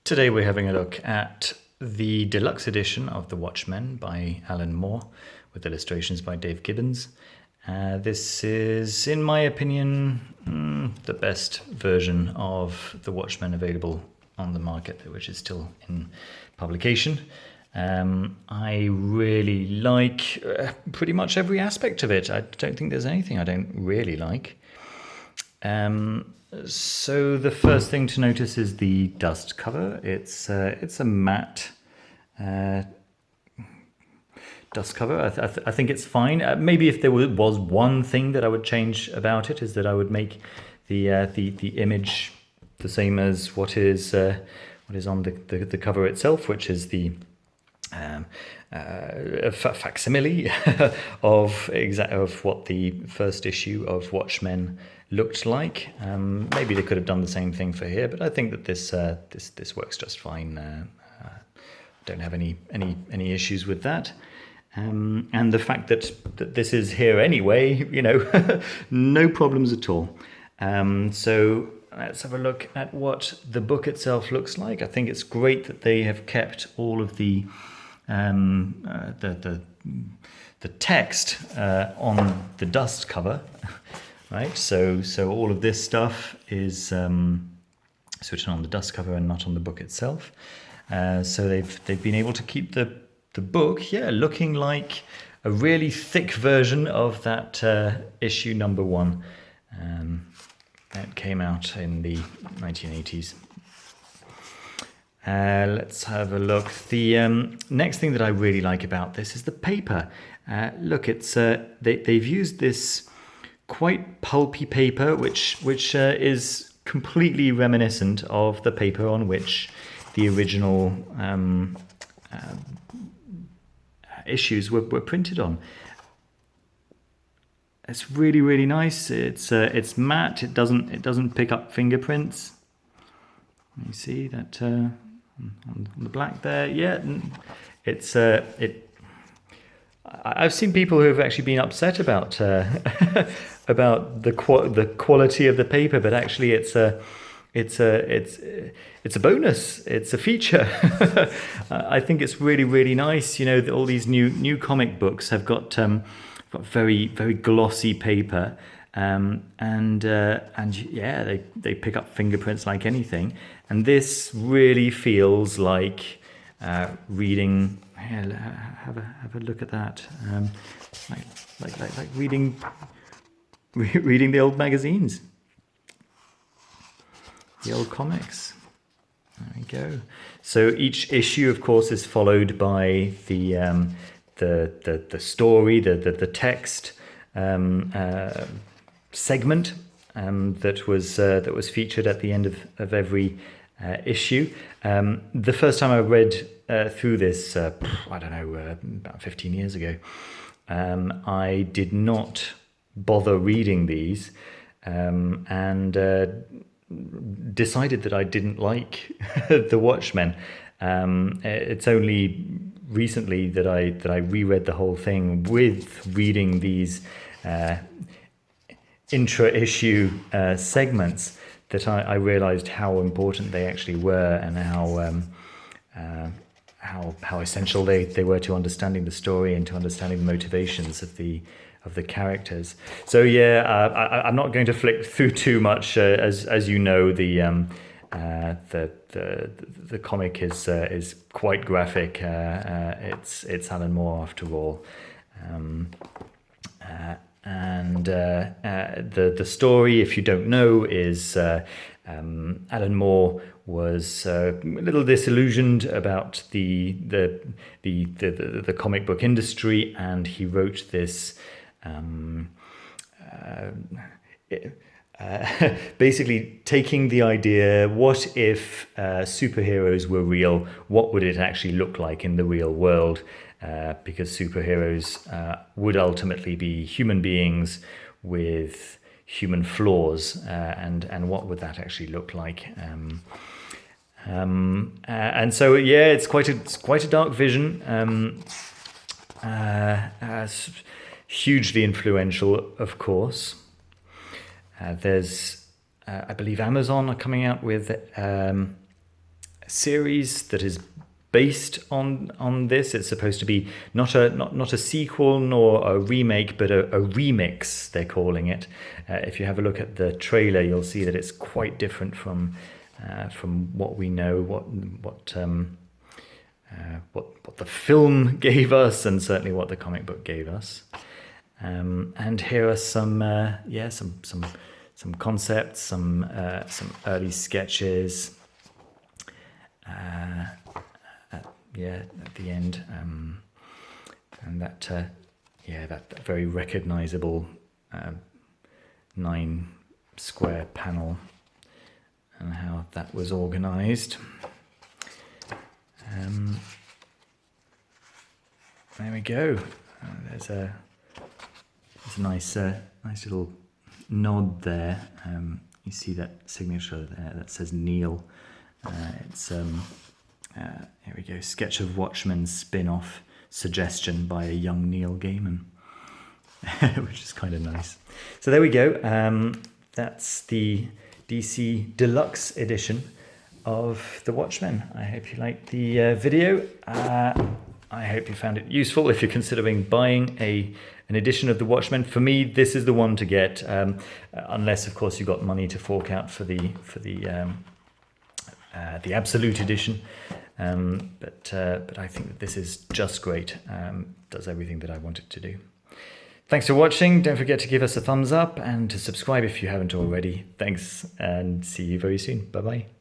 Today we're having a look at the Deluxe Edition of the Watchmen by Alan Moore with illustrations by Dave Gibbons. This is, in my opinion, the best version of the Watchmen available on the market, which is still in publication. I really like pretty much every aspect of it. I don't think there's anything I don't really like. So the first thing to notice is the dust cover. It's a matte dust cover. I think it's fine. Maybe if there was one thing that I would change about it, is that I would make the image the same as what is on the cover itself, which is the a facsimile of what the first issue of Watchmen looked like. Maybe they could have done the same thing for here, but I think that this works just fine. Don't have any issues with that. And the fact that this is here anyway, no problems at all. So let's have a look at what the book itself looks like. I think it's great that they have kept all of the text on the dust cover, right? So all of this stuff is written on the dust cover and not on the book itself. So they've been able to keep the book, looking like a really thick version of that issue number 1 that came out in the 1980s. Let's have a look. The next thing that I really like about this is the paper. Look, it's they've used this quite pulpy paper, which is completely reminiscent of the paper on which the original issues were printed on. It's really, really nice. It's matte. It doesn't pick up fingerprints. You see that on the black there. Yeah, it's I've seen people who have actually been upset about about the quality of the paper, but actually it's a bonus. It's a feature. I think it's really, really nice. All these new comic books have got very, very glossy paper, and they pick up fingerprints like anything. And this really feels like reading. Have a look at that. Like reading the old magazines, the old comics. There we go. So each issue, of course, is followed by the story, the text segment that was featured at the end of every issue. The first time I read through this, I don't know, about 15 years ago, I did not bother reading these, and decided that I didn't like the Watchmen. It's only recently that I reread the whole thing with reading these intra-issue segments that I realized how important they actually were, and how essential they were to understanding the story and to understanding the motivations of the characters. So I'm not going to flick through too much. As you know, the comic is quite graphic. It's Alan Moore after all. And the story, if you don't know, is Alan Moore was a little disillusioned about the comic book industry, and he wrote this basically taking the idea, what if superheroes were real? What would it actually look like in the real world? Because superheroes would ultimately be human beings with human flaws, and what would that actually look like? And so it's quite a dark vision. Hugely influential, of course. There's I believe Amazon are coming out with series that is based on this. It's supposed to be not a sequel nor a remake, but a remix, they're calling it. If you have a look at the trailer, you'll see that it's quite different from what we know, what the film gave us, and certainly what the comic book gave us. And here are some concepts, some early sketches. At the end, and that very recognizable 9 square panel, and how that was organized. There we go. There's a nice little nod there. You see that signature there that says Neil. It's here we go. Sketch of Watchmen spin-off suggestion by a young Neil Gaiman, which is kind of nice. So there we go. That's the DC Deluxe Edition of the Watchmen. I hope you liked the video. I hope you found it useful if you're considering buying an edition of the Watchmen. For me, this is the one to get, unless of course you've got money to fork out for the Absolute Edition. But I think that this is just great. Does everything that I want it to do. Thanks for watching. Don't forget to give us a thumbs up and to subscribe if you haven't already. Thanks, and see you very soon. Bye-bye.